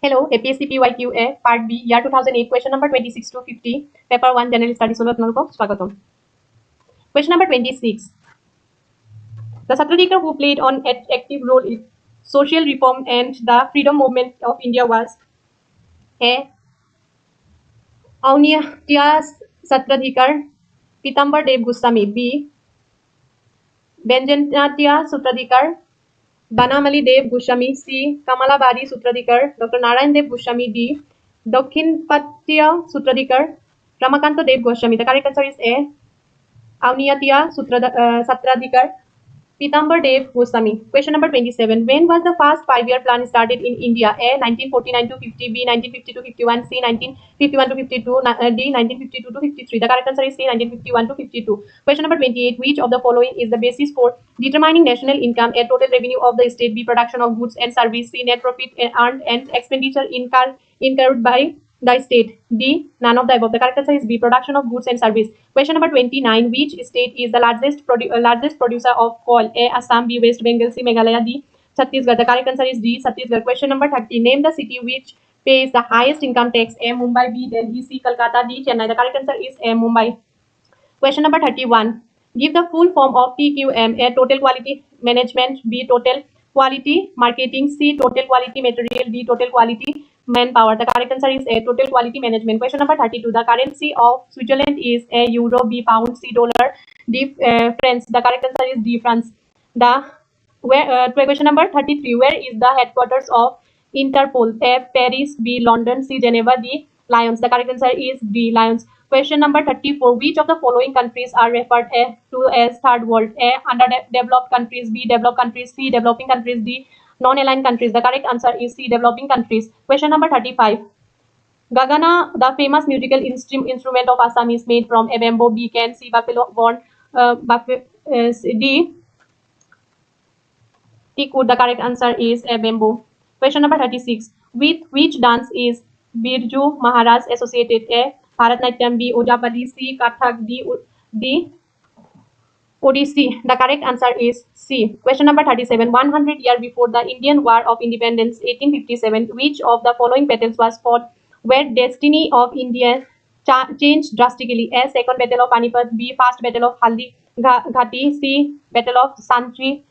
Hello, APSC PYQA Part B, Year 2008, question number 26 to 50, Paper 1, General Studies. Swagatam. Question number 26. The Satradhikar who played an active role in social reform and the freedom movement of India was A. Aunitya Satradhikar, Pitambar Dev Goswami. B. Benjanatya Satradhikar, Banamali Dev Goswami. C. Kamalabari Sutradhikar, Dr. Narayan Dev Goswami. D. Dakhinpatya Sutradhikar, Ramakanta Dev Goswami. The correct answer is A. Aunitya Satradhikar, Pitambar Dev Goswami. Question number 27. When was the first 5-year plan started in India? A. 1949 to 50. B. 1950 to 51. C. 1951 to 52. D. 1952 to 53. The correct answer is C. 1951 to 52. Question number 28. Which of the following is the basis for determining national income? A. Total revenue of the state. B. Production of goods and service. C. Net profit earned and expenditure incurred by the state. D. None of the above. The correct answer is B. Production of goods and service. Question number 29. Which state is the largest producer of coal? A. Assam. B. West Bengal. C. Meghalaya. D. Chhattisgarh. The correct answer is D. Chhattisgarh. Question number 30. Name the city which pays the highest income tax. A. Mumbai. B. Delhi. C. Kolkata. D. Chennai. The correct answer is A. Mumbai. Question number 31. Give the full form of TQM. A. Total quality management. B. Total quality marketing. C. Total quality material. D. Total quality manpower. The correct answer is A. Total quality management. Question number 32. The currency of Switzerland is A. Euro. B. Pound. C. Dollar. D. France. The correct answer is D. France. Question number 33. Where is the headquarters of Interpol? A. Paris. B. London. C. Geneva. D. Lyons. The correct answer is D. Lyons. Question number 34. Which of the following countries are referred to as third world? A. Underdeveloped countries. B. Developed countries. C. Developing countries. D. Non-aligned countries. The correct answer is C. Developing countries. Question number 35. Gagana, the famous musical instrument of Assam, is made from a bamboo. B. Can. C. Buffalo horn. D. Teakwood. The correct answer is a bamboo. Question number 36. With which dance is Birju Maharaj associated? A. Bharatnatyam. B. Ojapadi. C. Kathak. D. Odissi. The correct answer is C. Question number 37. 100 years before the Indian War of Independence, 1857, which of the following battles was fought where destiny of India changed drastically? A. Second Battle of Panipat. B. First Battle of Haldi Ghati. C. Battle of Santri.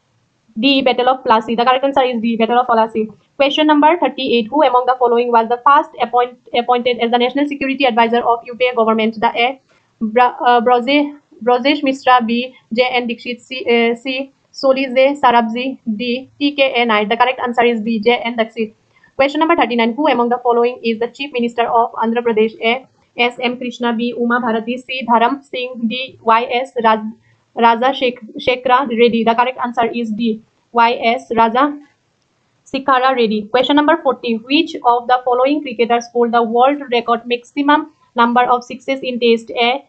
D. Battle of Plassey. The correct answer is D. Battle of Plassey. Question number 38. Who among the following was the first appointed as the National Security Advisor of UPA government? The A. Brajesh Mishra. B. J.N. Dixit. C. Solize Sarabji. D. T.K.A. Nair. The correct answer is B. J.N. Dixit. Question number 39. Who among the following is the Chief Minister of Andhra Pradesh? A. S. M. Krishna. B. Uma Bharati. C. Dharam Singh. D. Y. S. Raja Shekhara Reddy. The correct answer is D. Y. S. Raja Shekhara Reddy. Question number 40. Which of the following cricketers hold the world record maximum number of sixes in Test? A.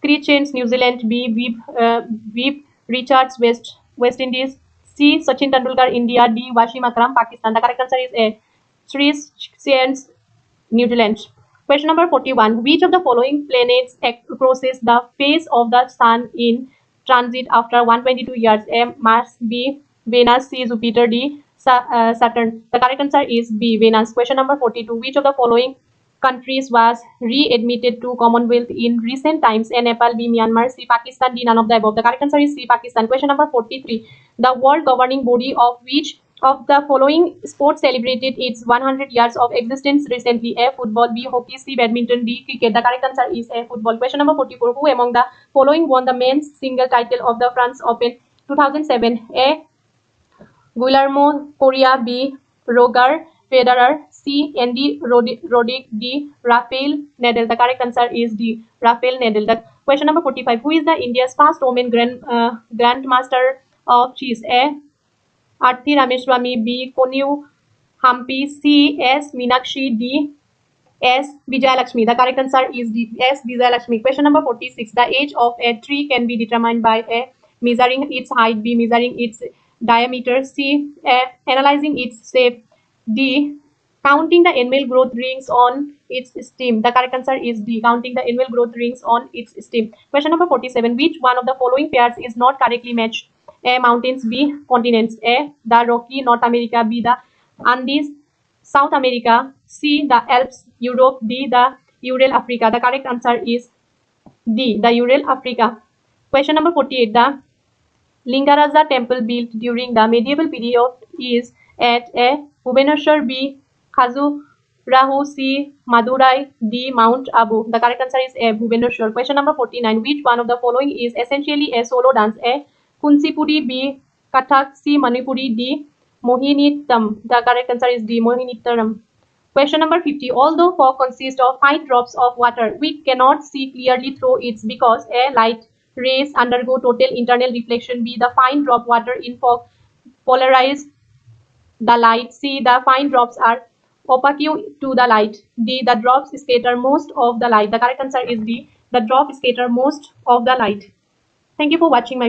Chance, New Zealand. B. Viv Richards, West Indies. C. Sachin Tendulkar, India. D. Wasim Akram, Pakistan. The correct answer is A. Chance, New Zealand. Question number 41. Which of the following planets crosses the face of the sun in transit after 122 years? A. Mars. B. Venus. C. Jupiter. D. Saturn. The correct answer is B. Venus. Question number 42. Which of the following countries was readmitted to Commonwealth in recent times? A. Nepal. B. Myanmar. C. Pakistan. D. None of the above. The correct answer is C. Pakistan. Question number 43. The world governing body of which of the following sports celebrated its 100 years of existence recently? A. Football. B. Hockey. C. Badminton. D. Cricket. The correct answer is A. Football. Question number 44. Who among the following won the men's single title of the France Open 2007? A. Guillermo Correa. B. Roger Federer. C. Andy Roddick. D. Rafael Nadal. The correct answer is D. Rafael Nadal. The question number 45. Who is the India's first woman grandmaster of chess? A. Arthi Rameswamy. B. Konu Hampi. C. S. Meenakshi. D. S. Vijayalakshmi. The correct answer is D. S. Vijayalakshmi. Question number 46. The age of a tree can be determined by A. Measuring its height. B. Measuring its diameter. C. Analyzing its shape. D. Counting the annual growth rings on its stem. The correct answer is D. Counting the annual growth rings on its stem. Question number 47. Which one of the following pairs is not correctly matched? A. Mountains. B. Continents. A. The Rocky North America. B. The Andes South America, C, the Alps, Europe, D, the Ural, Africa. The correct answer is D, the Ural, Africa. Question number 48. The Lingaraja temple built during the medieval period is at A, Bhubaneswar, B, Khajuraho, C, Madurai, D, Mount Abu. The correct answer is A, Bhubaneswar. Question number 49. Which one of the following is essentially a solo dance? A, Kunsipuri, B, Kathak, C, Manipuri, D, Mohinittam. The correct answer is D, Mohinittam. Question number 50. Although fog consists of fine drops of water, we cannot see clearly through it because A, light rays undergo total internal reflection. B, the fine drop water in fog polarize the light. C, the fine drops are opaque to the light. D, the drops scatter most of the light. The correct answer is D, the drops scatter most of the light. Thank you for watching my video.